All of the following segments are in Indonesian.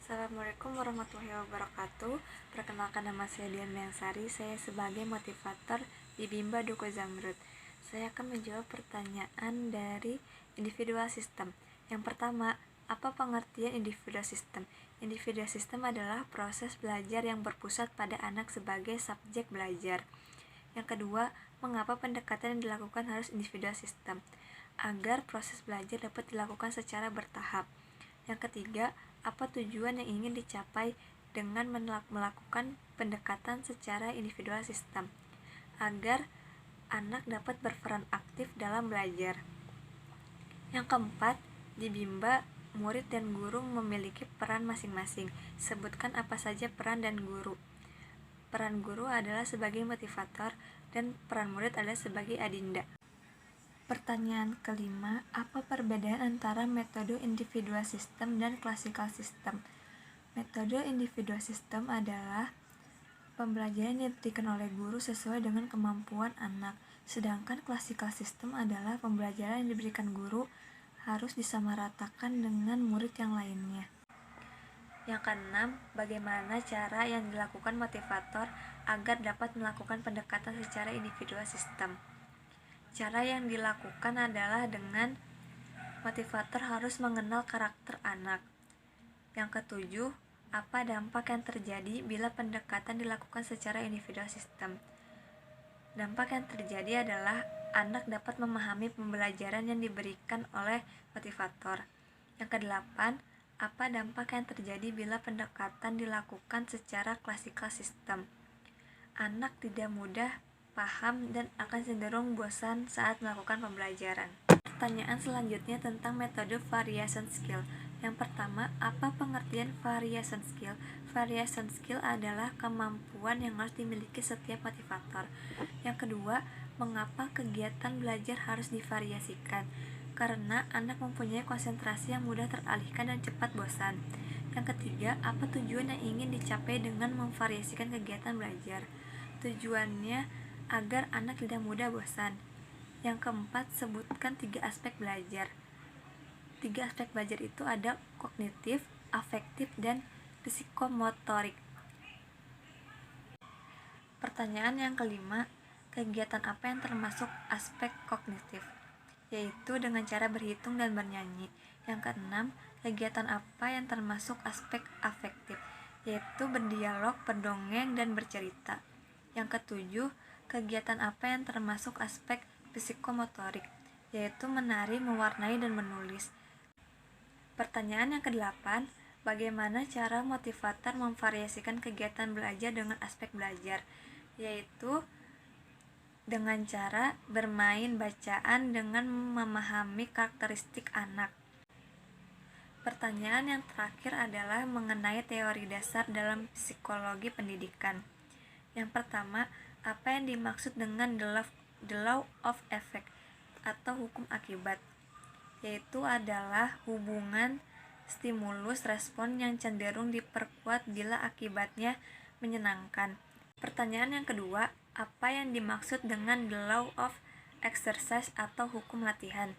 Assalamualaikum warahmatullahi wabarakatuh. Perkenalkan, nama saya Dian Mengsari. Saya sebagai motivator di Bimba Duko Zamrud. Saya akan menjawab pertanyaan dari individual system. Yang pertama, apa pengertian individual system? Individual system adalah proses belajar yang berpusat pada anak sebagai subjek belajar. Yang kedua, mengapa pendekatan yang dilakukan harus individual system? Agar proses belajar dapat dilakukan secara bertahap. Yang ketiga, apa tujuan yang ingin dicapai dengan melakukan pendekatan secara individual system? Agar anak dapat berperan aktif dalam belajar. Yang keempat, di Bimba, murid dan guru memiliki peran masing-masing. Sebutkan apa saja peran dan guru. Peran guru adalah sebagai motivator dan peran murid adalah sebagai adinda. Pertanyaan kelima, apa perbedaan antara metode individual system dan classical system? Metode individual system adalah pembelajaran yang diberikan oleh guru sesuai dengan kemampuan anak, sedangkan classical system adalah pembelajaran yang diberikan guru harus disamaratakan dengan murid yang lainnya. Yang keenam, bagaimana cara yang dilakukan motivator agar dapat melakukan pendekatan secara individual system? Cara yang dilakukan adalah dengan motivator harus mengenal karakter anak. Yang ketujuh, apa dampak yang terjadi bila pendekatan dilakukan secara individual system? Dampak yang terjadi adalah anak dapat memahami pembelajaran yang diberikan oleh motivator. Yang kedelapan, apa dampak yang terjadi bila pendekatan dilakukan secara classical system? Anak tidak mudah paham dan akan cenderung bosan saat melakukan pembelajaran. Pertanyaan selanjutnya tentang metode variation skill. Yang pertama, apa pengertian variation skill? Variation skill adalah kemampuan yang harus dimiliki setiap motivator. Yang kedua, mengapa kegiatan belajar harus divariasikan? Karena anak mempunyai konsentrasi yang mudah teralihkan dan cepat bosan. Yang ketiga, apa tujuan yang ingin dicapai dengan memvariasikan kegiatan belajar? Tujuannya agar anak tidak mudah bosan. Yang keempat, sebutkan 3 aspek belajar. 3 aspek belajar itu ada kognitif, afektif, dan psikomotorik. Pertanyaan yang kelima, kegiatan apa yang termasuk aspek kognitif? Yaitu dengan cara berhitung dan bernyanyi. Yang keenam, kegiatan apa yang termasuk aspek afektif? Yaitu berdialog, berdongeng, dan bercerita. Yang ketujuh, kegiatan apa yang termasuk aspek psikomotorik? Yaitu menari, mewarnai, dan menulis. Pertanyaan yang kedelapan, bagaimana cara motivator memvariasikan kegiatan belajar dengan aspek belajar? Yaitu dengan cara bermain bacaan dengan memahami karakteristik anak. Pertanyaan yang terakhir adalah mengenai teori dasar dalam psikologi pendidikan. Yang pertama, apa yang dimaksud dengan the law of effect atau hukum akibat? Yaitu adalah hubungan stimulus respon yang cenderung diperkuat bila akibatnya menyenangkan. Pertanyaan yang kedua, apa yang dimaksud dengan the law of exercise atau hukum latihan?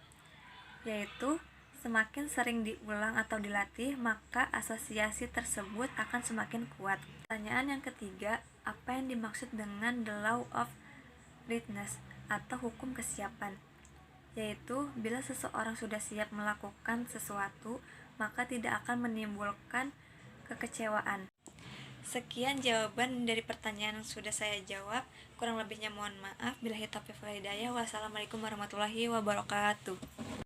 Yaitu semakin sering diulang atau dilatih, maka asosiasi tersebut akan semakin kuat. Pertanyaan yang ketiga, apa yang dimaksud dengan the law of readiness atau hukum kesiapan? Yaitu bila seseorang sudah siap melakukan sesuatu, maka tidak akan menimbulkan kekecewaan. Sekian jawaban dari pertanyaan yang sudah saya jawab. Kurang lebihnya mohon maaf. Billahi taufiq wal hidayah. Wassalamualaikum warahmatullahi wabarakatuh.